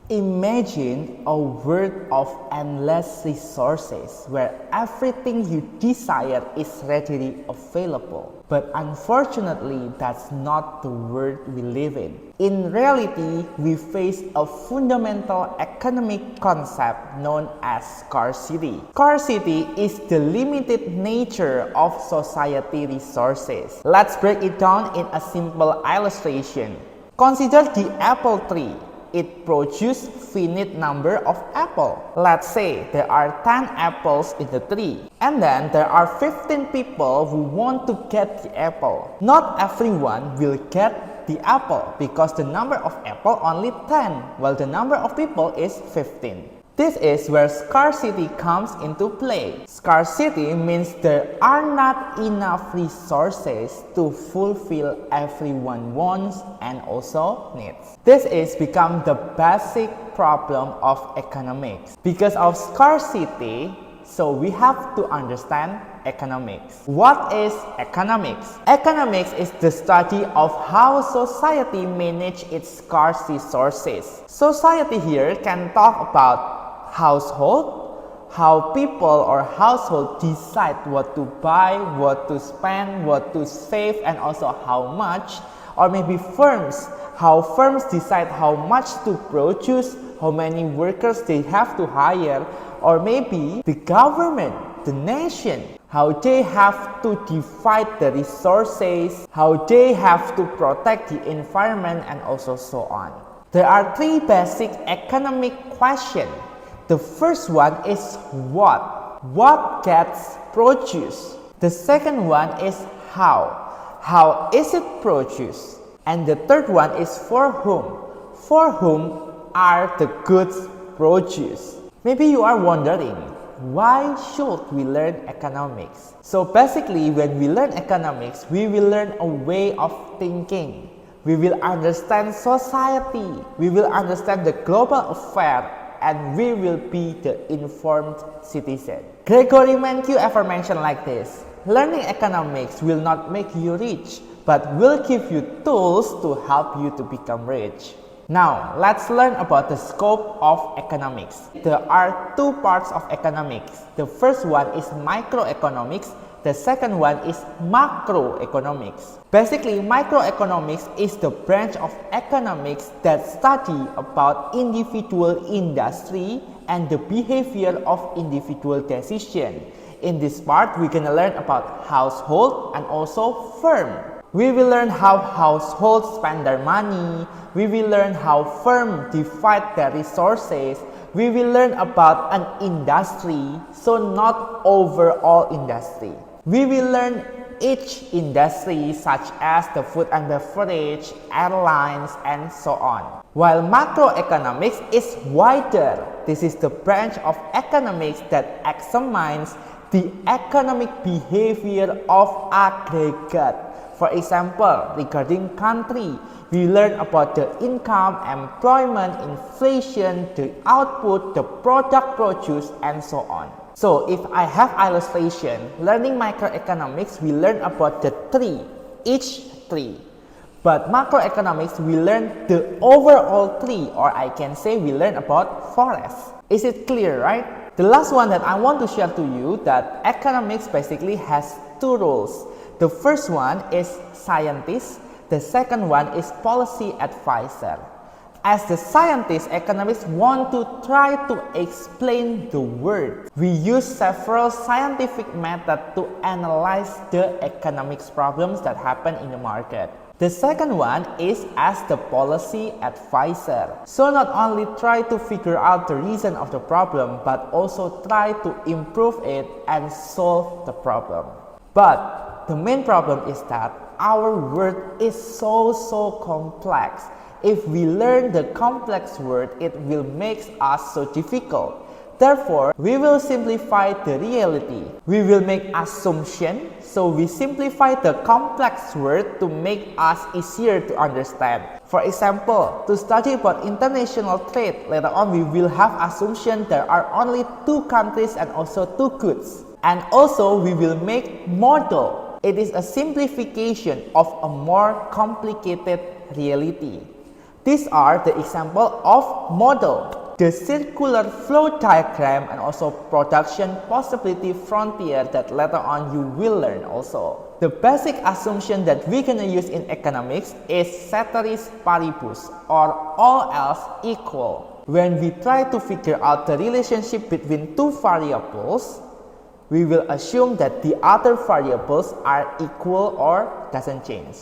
Imagine a world of endless resources where everything you desire is readily available. But unfortunately, that's not the world we live in. In reality, we face a fundamental economic concept known as scarcity. Scarcity is the limited nature of society resources. Let's break it down in a simple illustration. Consider the apple tree. It produces finite number of apples. Let's say there are 10 apples in the tree, and then there are 15 people who want to get the apple. Not everyone will get the apple because the number of apple only 10, while the number of people is 15. This is where scarcity comes into play. Scarcity means there are not enough resources to fulfill everyone's wants and also needs. This is become the basic problem of economics. Because of scarcity, so we have to understand economics. What is economics? Economics is the study of how society manages its scarce resources. Society here can talk about household, how people or household decide what to buy, what to spend, what to save, and also how much. Or maybe firms, how firms decide how much to produce, how many workers they have to hire. Or maybe the government, the nation, how they have to divide the resources, how they have to protect the environment, and also so on. There are three basic economic questions. The first one is what? What gets produced? The second one is how? How is it produced? And the third one is for whom? For whom are the goods produced? Maybe you are wondering, why should we learn economics? So basically, when we learn economics, we will learn a way of thinking. We will understand society. We will understand the global affair, and we will be the informed citizen. Gregory Mankiw ever mentioned like this: learning economics will not make you rich, but will give you tools to help you to become rich. Now, let's learn about the scope of economics. There are two parts of economics. The first one is microeconomics. The second one is macroeconomics. Basically, microeconomics is the branch of economics that study about individual industry and the behavior of individual decision. In this part, we're gonna learn about household and also firm. We will learn how households spend their money. We will learn how firms divide their resources. We will learn about an industry, so not overall industry. We will learn each industry such as the food and beverage, airlines, and so on. While macroeconomics is wider, this is the branch of economics that examines the economic behavior of aggregate. For example, regarding country, we learn about the income, employment, inflation, the output, the product produced, and so on. So if I have illustration, learning microeconomics, we learn about the tree, each tree. But macroeconomics, we learn the overall tree, or I can say we learn about forest. Is it clear, right? The last one that I want to share to you that economics basically has two roles. The first one is scientist. The second one is policy advisor. As the scientists, economists want to try to explain the world. We use several scientific methods to analyze the economics problems that happen in the market. The second one is as the policy advisor. So not only try to figure out the reason of the problem, but also try to improve it and solve the problem. But the main problem is that our world is so complex. If we learn the complex word, it will make us so difficult. Therefore, we will simplify the reality. We will make assumption, so we simplify the complex word to make us easier to understand. For example, to study about international trade, later on we will have assumption there are only two countries and also two goods. And also we will make model. It is a simplification of a more complicated reality. These are the example of model, the circular flow diagram, and also production possibility frontier that later on you will learn also. The basic assumption that we're gonna use in economics is ceteris paribus, or all else equal. When we try to figure out the relationship between two variables, we will assume that the other variables are equal or doesn't change.